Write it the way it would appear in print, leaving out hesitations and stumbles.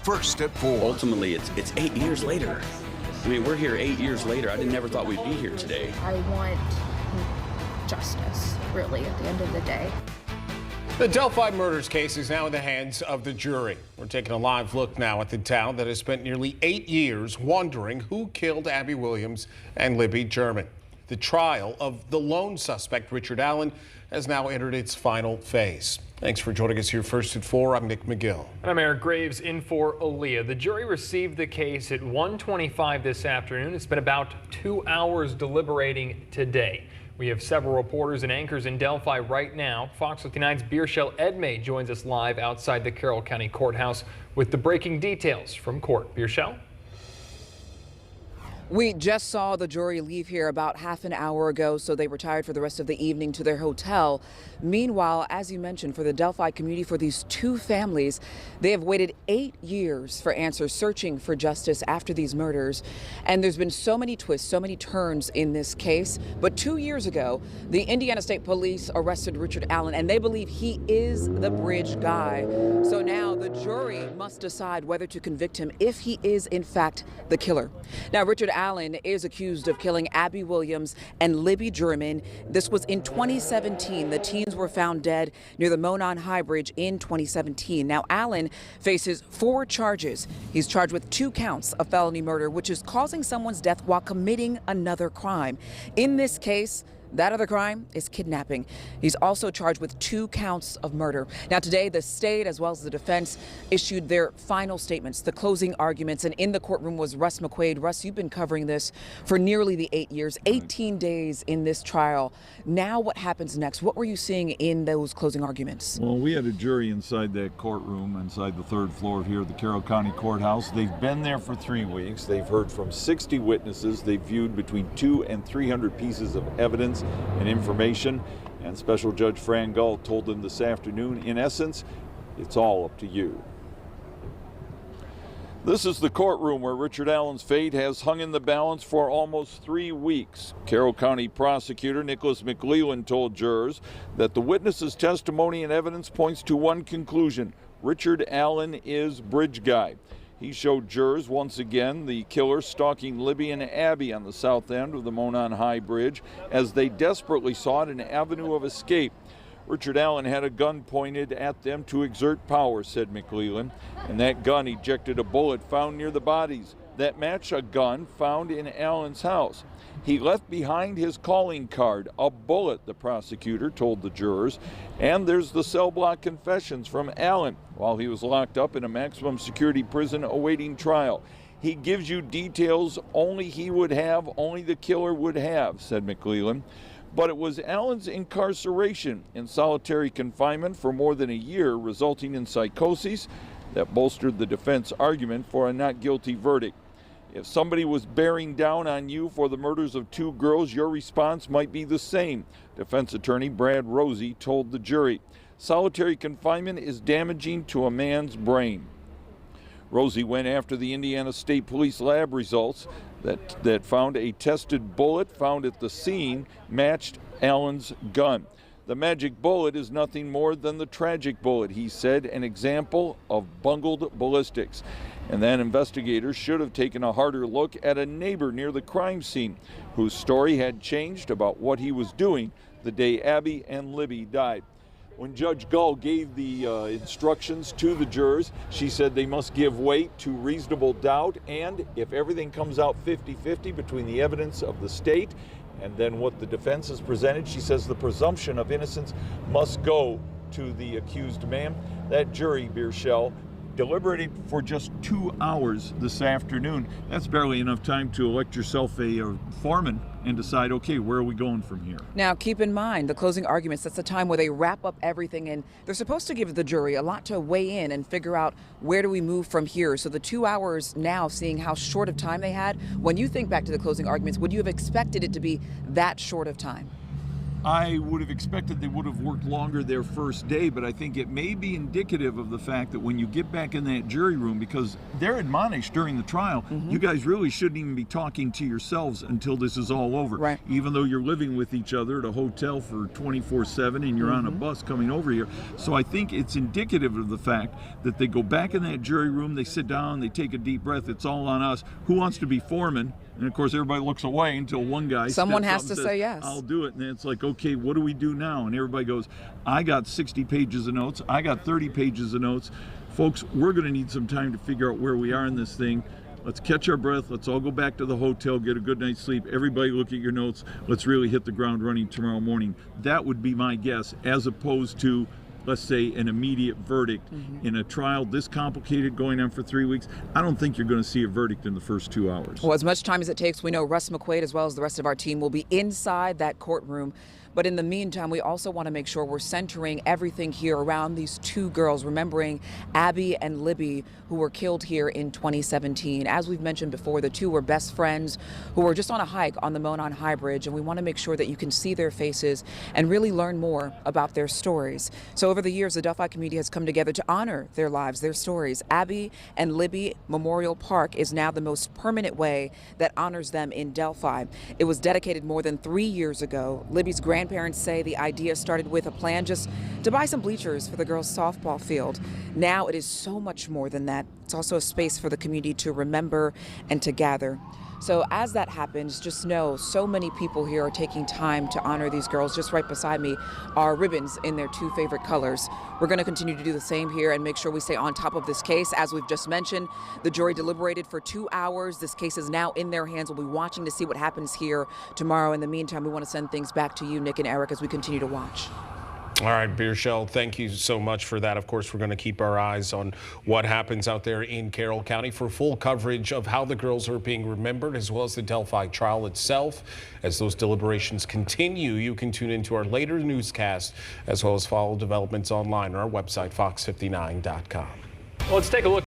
first at 4. Ultimately, it's 8 years later. I mean, we're here 8 years later. I never thought we'd be here today. I want justice, really, at the end of the day. The Delphi murders case is now in the hands of the jury. We're taking a live look now at the town that has spent nearly 8 years wondering who killed Abby Williams and Libby German. The trial of the lone suspect, Richard Allen, has now entered its final phase. Thanks for joining us here first at 4. I'm Nick McGill. And I'm Eric Graves in for Aaliyah. The jury received the case at 1:25 this afternoon. It's been about 2 hours deliberating today. We have several reporters and anchors in Delphi right now. Fox 59's Beershell Edmay joins us live outside the Carroll County Courthouse with the breaking details from court. Beershell? We just saw the jury leave here about half an hour ago, so they retired for the rest of the evening to their hotel. Meanwhile, as you mentioned, for the Delphi community, for these two families, they have waited 8 years for answers, searching for justice after these murders. And there's been so many twists, so many turns in this case. But 2 years ago, the Indiana State Police arrested Richard Allen, and they believe he is the bridge guy. So now the jury must decide whether to convict him if he is, in fact, the killer. Now, Richard Allen is accused of killing Abby Williams and Libby German. This was in 2017. The teens were found dead near the Monon High Bridge in 2017. Now, Allen faces 4 charges. He's charged with 2 counts of felony murder, which is causing someone's death while committing another crime. In this case, that other crime is kidnapping. He's also charged with 2 counts of murder. Now today, the state as well as the defense issued their final statements, the closing arguments, and in the courtroom was Russ McQuaid. Russ, you've been covering this for nearly the 8 years, 18 days in this trial. Now what happens next? What were you seeing in those closing arguments? Well, we had a jury inside that courtroom, inside the 3rd floor here at the Carroll County Courthouse. They've been there for 3 weeks. They've heard from 60 witnesses. They've viewed between 200 and 300 pieces of evidence and information, and Special Judge Fran Gull told them this afternoon, in essence, it's all up to you. This is the courtroom where Richard Allen's fate has hung in the balance for almost 3 weeks. Carroll County prosecutor Nicholas McLeland told jurors that the witnesses' testimony and evidence points to one conclusion: Richard Allen is bridge guy. He showed jurors once again the killer stalking Libby and Abby on the south end of the Monon High Bridge as they desperately sought an avenue of escape. Richard Allen had a gun pointed at them to exert power, said McLeland, and that gun ejected a bullet found near the bodies that matched a gun found in Allen's house. He left behind his calling card, a bullet, the prosecutor told the jurors. And there's the cell block confessions from Allen while he was locked up in a maximum security prison awaiting trial. He gives you details only he would have, only the killer would have, said McLeland. But it was Allen's incarceration in solitary confinement for more than a year, resulting in psychosis, that bolstered the defense argument for a not guilty verdict. If somebody was bearing down on you for the murders of 2 girls, your response might be the same, defense attorney Brad Rosie told the jury. Solitary confinement is damaging to a man's brain. Rosie went after the Indiana State Police lab results that found a tested bullet found at the scene matched Allen's gun. The magic bullet is nothing more than the tragic bullet, he said, an example of bungled ballistics. And then investigators should have taken a harder look at a neighbor near the crime scene whose story had changed about what he was doing the day Abby and Libby died. When Judge Gull gave the instructions to the jurors, she said they must give weight to reasonable doubt, and if everything comes out 50-50 between the evidence of the state and then what the defense has presented, she says the presumption of innocence must go to the accused man. That jury, Beershell, deliberated for just 2 hours this afternoon. That's barely enough time to elect yourself a foreman and decide, okay, where are we going from here? Now, keep in mind, the closing arguments, that's the time where they wrap up everything, and they're supposed to give the jury a lot to weigh in and figure out where do we move from here. So the 2 hours now, seeing how short of time they had, when you think back to the closing arguments, would you have expected it to be that short of time? I would have expected they would have worked longer their first day, but I think it may be indicative of the fact that when you get back in that jury room, because they're admonished during the trial, you guys really shouldn't even be talking to yourselves until this is all over. Right. Even though you're living with each other at a hotel for 24/7 and you're on a bus coming over here. So I think it's indicative of the fact that they go back in that jury room, they sit down, they take a deep breath, it's all on us. Who wants to be foreman? And of course everybody looks away until one guy Someone steps has up to and says, say yes. I'll do it. And then it's like, okay, what do we do now? And everybody goes, I got 60 pages of notes, I got 30 pages of notes. Folks, we're going to need some time to figure out where we are in this thing. Let's catch our breath. Let's all go back to the hotel, get a good night's sleep. Everybody look at your notes. Let's really hit the ground running tomorrow morning. That would be my guess, as opposed to, let's say, an immediate verdict. In a trial this complicated, going on for 3 weeks, I don't think you're going to see a verdict in the first 2 hours. Well, as much time as it takes, we know Russ McQuaid, as well as the rest of our team, will be inside that courtroom. But in the meantime, we also want to make sure we're centering everything here around these two girls, remembering Abby and Libby, who were killed here in 2017. As we've mentioned before, the two were best friends who were just on a hike on the Monon High Bridge, and we want to make sure that you can see their faces and really learn more about their stories. So over the years, the Delphi community has come together to honor their lives, their stories. Abby and Libby Memorial Park is now the most permanent way that honors them in Delphi. It was dedicated more than 3 years ago. Libby's grandparents say the idea started with a plan just to buy some bleachers for the girls' softball field. Now it is so much more than that. It's also a space for the community to remember and to gather. So as that happens, just know so many people here are taking time to honor these girls. Just right beside me are ribbons in their two favorite colors. We're going to continue to do the same here and make sure we stay on top of this case. As we've just mentioned, the jury deliberated for 2 hours. This case is now in their hands. We'll be watching to see what happens here tomorrow. In the meantime, we want to send things back to you, Nick and Eric, as we continue to watch. All right, Beershell, thank you so much for that. Of course, we're going to keep our eyes on what happens out there in Carroll County for full coverage of how the girls are being remembered, as well as the Delphi trial itself. As those deliberations continue, you can tune into our later newscast, as well as follow developments online on our website, fox59.com. Well, let's take a look.